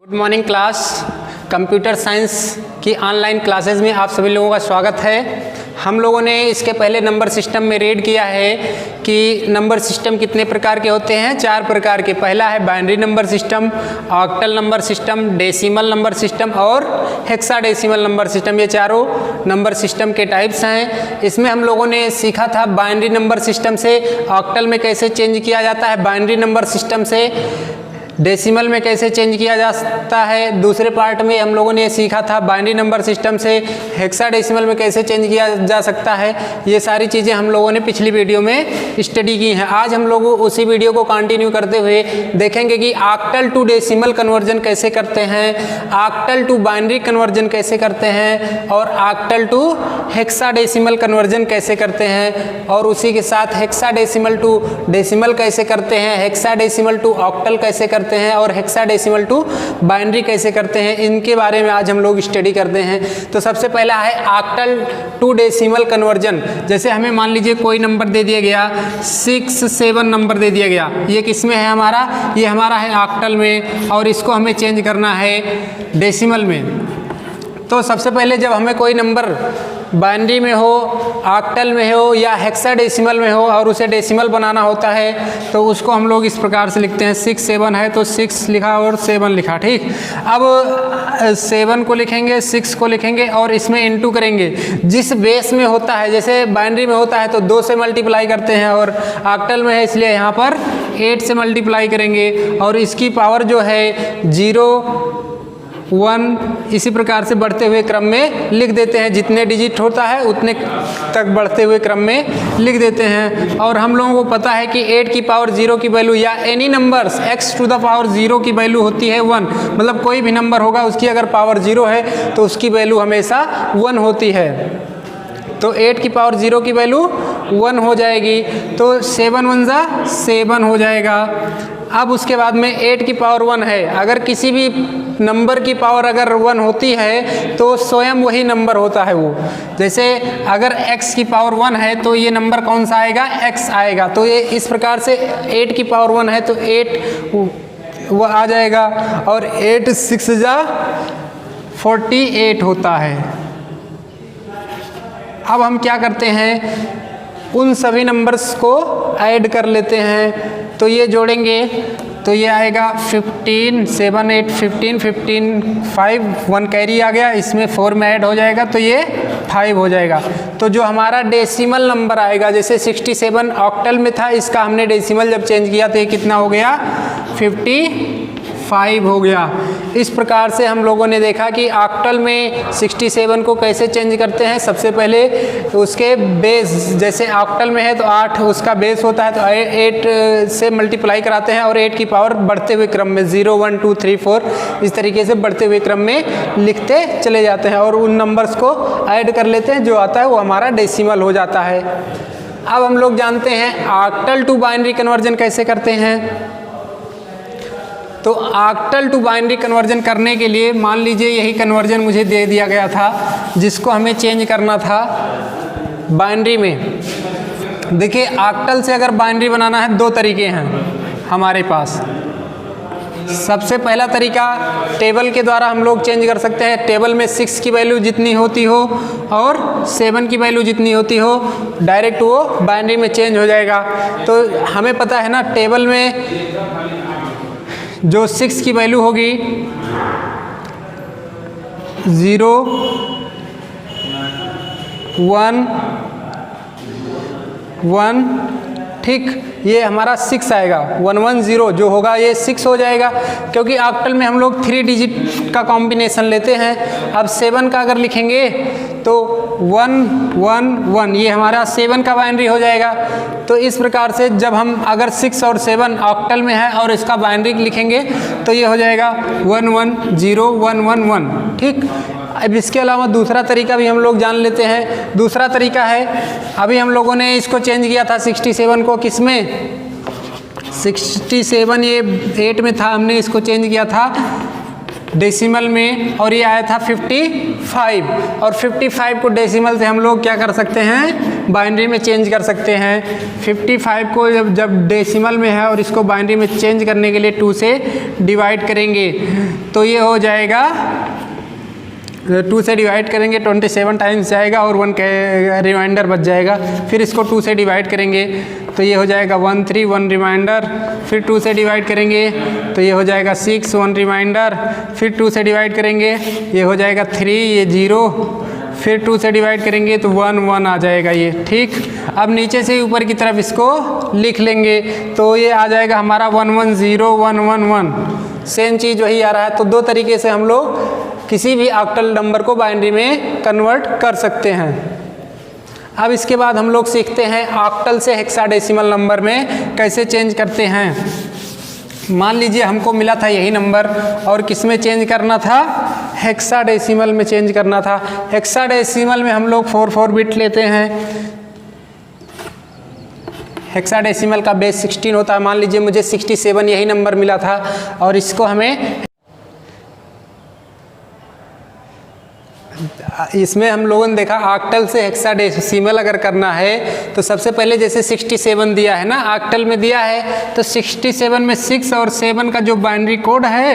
Good morning class. Computer science की online classes में आप सभी लोगों का स्वागत है। हम लोगों ने इसके पहले नंबर सिस्टम में रीड किया है कि नंबर सिस्टम कितने प्रकार के होते हैं। 4 प्रकार के। पहला है binary number system, octal number system, decimal number system और हेक्साडेसिमल नंबर सिस्टम। ये चारों नंबर सिस्टम के टाइप्स हैं। इसमें हम लोगों ने सीखा था बाइनरी नंबर सिस्टम से ऑक्टल में कैसे चेंज किया जाता है, बाइनरी नंबर सिस्टम से डेसिमल में कैसे चेंज किया जा सकता है। दूसरे पार्ट में हम लोगों ने सीखा था बाइनरी नंबर सिस्टम से हेक्साडेसिमल में कैसे चेंज किया जा सकता है। ये सारी चीज़ें हम लोगों ने पिछली वीडियो में स्टडी की हैं। आज हम लोग उसी वीडियो को कंटिन्यू करते हुए देखेंगे कि ऑक्टल टू डेसिमल कन्वर्जन कैसे करते हैं, ऑक्टल टू बाइनरी कन्वर्जन कैसे करते हैं और ऑक्टल टू हेक्साडेसिमल कन्वर्जन कैसे करते हैं, और उसी के साथ हेक्साडेसिमल टू डेसिमल कैसे करते हैं, हेक्साडेसिमल टू ऑक्टल कैसे करते हैं और हेक्साडेसिमल टू बाइनरी कैसे करते हैं। इनके बारे में आज हम लोग स्टडी करते हैं। तो सबसे पहला है ऑक्टल टू डेसिमल कन्वर्जन। जैसे हमें मान लीजिए कोई नंबर दे दिया गया 67 नंबर दे दिया गया। ये किस में है हमारा, ये हमारा है ऑक्टल में, और इसको हमें चेंज करना है डेसिमल में। तो सबसे पहले जब हमें कोई नंबर बाइनरी में हो, ऑक्टल में हो या हेक्साडेसिमल में हो और उसे डेसिमल बनाना होता है तो उसको हम लोग इस प्रकार से लिखते हैं। 67 है तो 6 लिखा और 7 लिखा। ठीक, अब 7 को लिखेंगे, 6 को लिखेंगे और इसमें इंटू करेंगे। जिस बेस में होता है, जैसे बाइनरी में होता है तो 2 से मल्टीप्लाई करते हैं और ऑक्टल में है इसलिए यहाँ पर 8 से मल्टीप्लाई करेंगे और इसकी पावर जो है 0 1 इसी प्रकार से बढ़ते हुए क्रम में लिख देते हैं। जितने डिजिट होता है उतने तक बढ़ते हुए क्रम में लिख देते हैं। और हम लोगों को पता है कि 8 की पावर 0 की वैल्यू या any numbers x to the power 0 की वैल्यू होती है 1। मतलब कोई भी नंबर होगा उसकी अगर पावर 0 है तो उसकी वैल्यू हमेशा 1 होती है। तो 8 की पावर 0 की वैल्यू 1 हो जाएगी। तो 7 1 जा 7 हो जाएगा। अब उसके बाद में 8 की पावर 1 है। अगर किसी भी नंबर की पावर अगर 1 होती है तो स्वयं वही नंबर होता है वो। जैसे अगर x की पावर 1 है तो ये नंबर कौन सा आएगा, x आएगा। तो ये इस प्रकार से 8 की पावर 1 है तो 8 वो आ जाएगा और 8 6 जा 48 होता है। अब हम क्या करते हैं, उन सभी नंबर्स को ऐड कर लेते हैं। तो ये जोड़ेंगे तो ये आएगा 15 7 8 15 15 5 1 कैरी आ गया, इसमें 4 में ऐड हो जाएगा तो ये 5 हो जाएगा। तो जो हमारा डेसिमल नंबर आएगा, जैसे 67 ऑक्टल में था, इसका हमने डेसिमल जब चेंज किया तो ये कितना हो गया, 55 हो गया। इस प्रकार से हम लोगों ने देखा कि ऑक्टल में 67 को कैसे चेंज करते हैं। सबसे पहले उसके बेस, जैसे ऑक्टल में है तो 8 उसका बेस होता है तो 8 से मल्टीप्लाई कराते हैं और 8 की पावर बढ़ते हुए क्रम में 0 1 2 3 4 इस तरीके से बढ़ते हुए क्रम में लिखते चले जाते हैं और उन नंबर्स को ऐड कर लेते हैं। जो आता है वो हमारा डेसिमल हो जाता है। अब हम लोग जानते हैं ऑक्टल टू बाइनरी कन्वर्जन कैसे करते हैं। तो ऑक्टल टू बाइनरी कन्वर्जन करने के लिए मान लीजिए यही कन्वर्जन मुझे दे दिया गया था जिसको हमें चेंज करना था बाइनरी में। देखिए ऑक्टल से अगर बाइनरी बनाना है 2 तरीके हैं हमारे पास। सबसे पहला तरीका टेबल के द्वारा हम लोग चेंज कर सकते हैं। टेबल में 6 की वैल्यू जितनी होती हो और 7 की वैल्यू जितनी होती हो डायरेक्ट वो बाइनरी में चेंज हो जाएगा। तो हमें पता है ना, टेबल में जो 6 की वैल्यू होगी 0 1 1, ठीक, ये हमारा 6 आएगा। 1 1 0 जो होगा ये 6 हो जाएगा, क्योंकि ऑक्टल में हम लोग 3 डिजिट का कॉम्बिनेशन लेते हैं। अब 7 का अगर लिखेंगे तो 1 1 1 ये हमारा 7 का बाइनरी हो जाएगा। तो इस प्रकार से जब हम अगर 6 और 7 ऑक्टल में है और इसका बाइनरी लिखेंगे तो ये हो जाएगा 1 1 0 1 1 1। ठीक, अब इसके अलावा दूसरा तरीका भी हम लोग जान लेते हैं। दूसरा तरीका है, अभी हम लोगों ने इसको चेंज किया था 67 को किस में, 67 ये 8 में था, हमने इसको चेंज किया था डेसिमल में, और ये आया था 55, और 55 को डेसिमल से हम लोग क्या कर सकते हैं, बाइनरी में चेंज कर सकते हैं। 55 को जब डेसिमल में है और इसको बाइनरी में चेंज करने के लिए 2 से डिवाइड करेंगे तो ये हो जाएगा, 2 से डिवाइड करेंगे 27 टाइम्स जाएगा और 1 का रिमाइंडर बच जाएगा। फिर इसको 2 से डिवाइड करेंगे तो ये हो जाएगा 1 3 1 रिमाइंडर, फिर 2 से डिवाइड करेंगे तो ये हो जाएगा 6 1 रिमाइंडर, फिर 2 से डिवाइड करेंगे ये हो जाएगा 3 ये 0, फिर 2 से डिवाइड करेंगे तो 1 1 आ जाएगा ये। ठीक, अब नीचे से ऊपर की तरफ इसको लिख लेंगे तो ये आ जाएगा हमारा 1 1 0 1 1 1, सेम चीज़ वही आ रहा है। तो 2 तरीके से हम लोग किसी भी ऑक्टल नंबर को बाइनरी में कन्वर्ट कर सकते हैं। अब इसके बाद हम लोग सीखते हैं ऑक्टल से हेक्साडेसिमल नंबर में कैसे चेंज करते हैं। मान लीजिए हमको मिला था यही नंबर और किस में चेंज करना था, हेक्साडेसिमल में चेंज करना था। हेक्साडेसिमल में हम लोग 4 बिट लेते हैं। हेक्साडेसिमल का बेस 16 होता है। मान लीजिए मुझे 67 यही नंबर मिला था और इसको हमें, इसमें हम लोगों ने देखा ऑक्टल से हेक्साडेसिमल अगर करना है तो सबसे पहले जैसे 67 दिया है ना, ऑक्टल में दिया है तो 67 में 6 और 7 का जो बाइनरी कोड है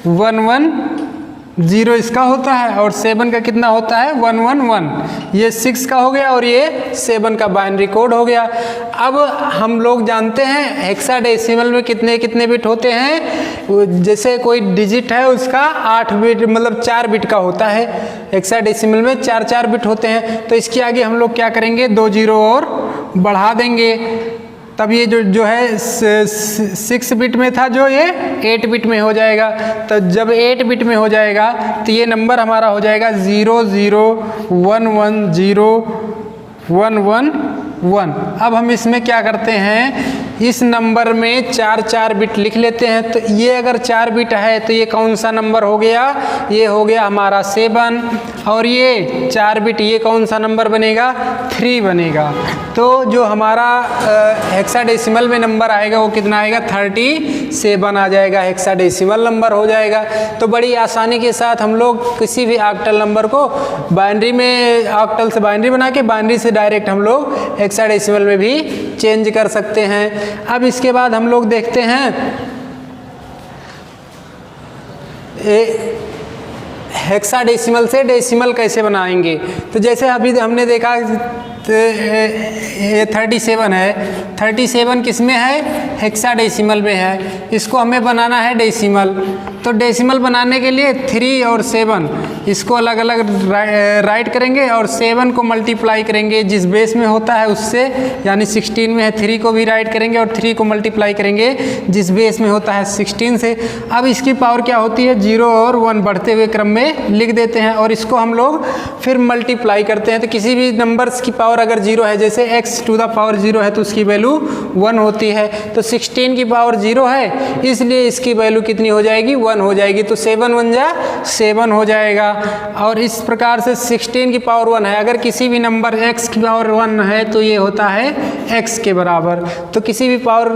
110 इसका होता है और 7 का कितना होता है 111। ये 6 का हो गया और ये 7 का बाइनरी कोड हो गया। अब हम लोग जानते हैं हेक्साडेसिमल में कितने कितने बिट होते हैं। जैसे कोई डिजिट है उसका 8 बिट मतलब 4 बिट का होता है, हेक्साडेसिमल में 4 बिट होते हैं। तो इसके आगे हम लोग क्या करेंगे, 2 0 और बढ़ा देंगे, तब ये जो है 6 बिट में था जो ये 8 बिट में हो जाएगा। तो जब 8 बिट में हो जाएगा तो ये नंबर हमारा हो जाएगा 0 0 1 1 0 1 1 1। अब हम इसमें क्या करते हैं, इस नंबर में 4 बिट लिख लेते हैं। तो ये अगर 4 बिट है तो ये कौन सा नंबर हो गया, ये हो गया हमारा 7, और ये 4 बिट ये कौन सा नंबर बनेगा, 3 बनेगा। तो जो हमारा हेक्साडेसिमल में नंबर आएगा वो कितना आएगा, 37 आ जाएगा, हेक्साडेसिमल नंबर हो जाएगा। तो बड़ी आसानी के साथ हम लोग किसी भी ऑक्टल नंबर को बाइनरी में, ऑक्टल से बाइनरी बना के बाइनरी से डायरेक्ट हम लोग हेक्साडेसिमल में भी चेंज कर सकते हैं। अब इसके बाद हम लोग देखते हैं हेक्साडेसिमल से डेसिमल कैसे बनाएंगे। तो जैसे अभी हमने देखा ये 37 है, 37 किस में है, हेक्साडेसिमल में है। इसको हमें बनाना है डेसिमल। तो डेसिमल बनाने के लिए 3 और 7 इसको अलग अलग राइट करेंगे और 7 को मल्टीप्लाई करेंगे जिस बेस में होता है उससे, यानी 16 में है 3 को भी राइट करेंगे और 3 को मल्टीप्लाई करेंगे जिस बेस में होता है 16 से। अब इसकी पावर क्या होती है, 0 और 1 बढ़ते हुए क्रम में लिख देते हैं और इसको हम लोग फिर मल्टीप्लाई करते हैं। तो किसी भी नंबर्स की पावर अगर 0 है, जैसे x टू द पावर 0 है तो उसकी वैल्यू 1 होती है। तो 16 की पावर 0 है इसलिए इसकी वैल्यू कितनी हो जाएगी, 1 हो जाएगी। तो 7 1 जा 7 हो जाएगा। और इस प्रकार से 16 की पावर 1 है, अगर किसी भी नंबर x की पावर 1 है तो ये होता है x के बराबर। तो किसी भी पावर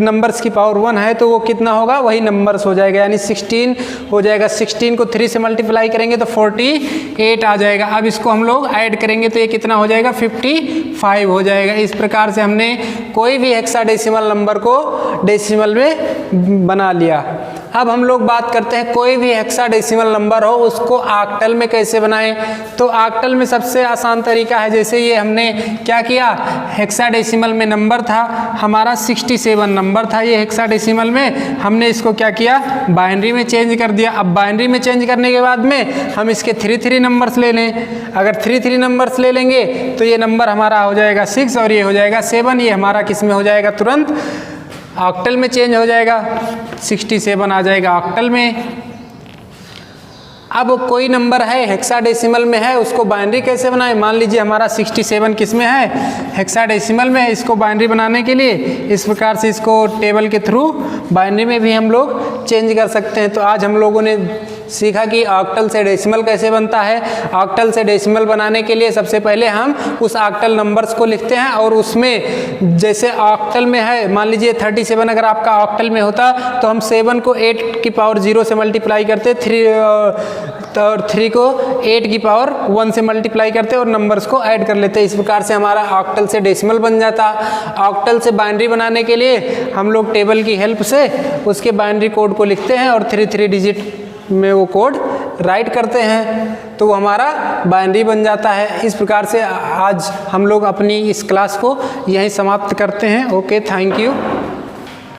नंबर्स की पावर 1 है तो वो कितना होगा, वही नंबर्स हो जाएगा, यानी 16 हो जाएगा। 16 को 3 से मल्टीप्लाई करेंगे तो 48 आ जाएगा। अब इसको हम लोग ऐड करेंगे तो ये कितना हो जाएगा, 55 हो जाएगा। इस प्रकार से हमने कोई भी हेक्साडेसिमल नंबर को डेसिमल में बना लिया। अब हम लोग बात करते हैं कोई भी हेक्साडेसिमल नंबर हो उसको ऑक्टल में कैसे बनाएं। तो ऑक्टल में सबसे आसान तरीका है, जैसे ये हमने क्या किया, हेक्साडेसिमल में नंबर था हमारा 67 नंबर था ये हेक्साडेसिमल में, हमने इसको क्या किया, बाइनरी में चेंज कर दिया। अब बाइनरी में चेंज करने के बाद में हम इसके 3 नंबर्स ले लें। अगर 3 नंबर्स ले लेंगे तो ये नंबर हमारा हो जाएगा 6 और ये हो जाएगा 7। ये हमारा किस में हो जाएगा, तुरंत ऑक्टल में चेंज हो जाएगा, 67 आ जाएगा ऑक्टल में। अब कोई नंबर है हेक्साडेसिमल में है उसको बाइनरी कैसे बनाएं। मान लीजिए हमारा 67 किस में है, हेक्साडेसिमल में है। इसको बाइनरी बनाने के लिए इस प्रकार से इसको टेबल के थ्रू बाइनरी में भी हम लोग चेंज कर सकते हैं। तो आज हम लोगों ने सीखा कि ऑक्टल से डेसिमल कैसे बनता है। ऑक्टल से डेसिमल बनाने के लिए सबसे पहले हम उस ऑक्टल नंबर्स को लिखते हैं और उसमें जैसे ऑक्टल में है, मान लीजिए 37 अगर आपका ऑक्टल में होता तो हम 7 को 8 की पावर 0 से मल्टीप्लाई करते, 3 को 8 की पावर 1 से मल्टीप्लाई करते और नंबर्स को ऐड कर लेते। इस प्रकार से हमारा ऑक्टल से डेसिमल बन जाता। ऑक्टल से बाइनरी बनाने के लिए हम लोग टेबल की हेल्प से उसके बाइनरी कोड को लिखते हैं और 3 डिजिट में वो कोड राइट करते हैं तो वो हमारा बाइनरी बन जाता है। इस प्रकार से आज हम लोग अपनी इस क्लास को यहीं समाप्त करते हैं। Okay, thank you.